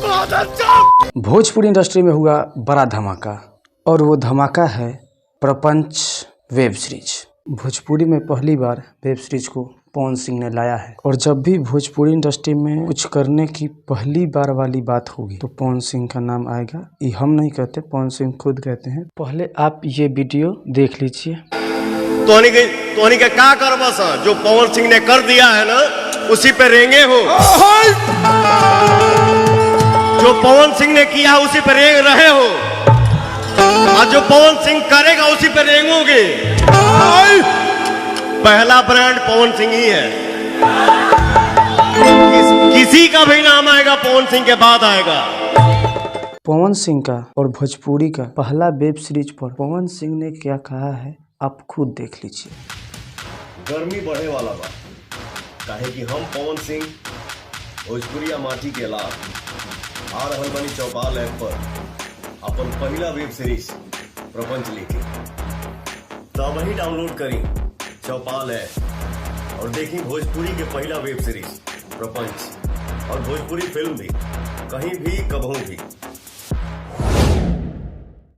Bhojpuri industry में हुआ बड़ा धमाका और वो धमाका है प्रपंच वेब सीरीज। भोजपुरी में पहली बार वेब सीरीज को पवन सिंह ने लाया है और जब भी भोजपुरी इंडस्ट्री में कुछ करने की पहली बार वाली बात होगी तो पवन सिंह का नाम आएगा। ये हम नहीं कहते, पवन सिंह खुद कहते हैं। पहले आप ये वीडियो देख लीजिए। तोहनी के का करबस जो पवन सिंह ने कर दिया है ना, उसी पे रेंगे हो। जो पवन सिंह ने किया उसी पे रेंग रहे हो और जो पवन सिंह करेगा उसी पे रेंगोगे। पहला ब्रांड पवन सिंह ही है। किसी का भी नाम आएगा पवन सिंह के बाद आएगा। पवन सिंह का और भोजपुरी का पहला वेब सीरीज पर पवन सिंह ने क्या कहा है आप खुद देख लीजिए। गर्मी बढ़े वाला बा, काहे कि हम पवन सिंह भोजपुरिया माटी के लाभ आ रहल बनी चौपाल ऐप पर अपन पहला वेब सीरीज प्रपंच लेके। तो वही डाउनलोड करी चौपाल ऐप और देखी भोजपुरी के पहला वेब सीरीज प्रपंच और भोजपुरी फिल्म भी कहीं भी कभों भी।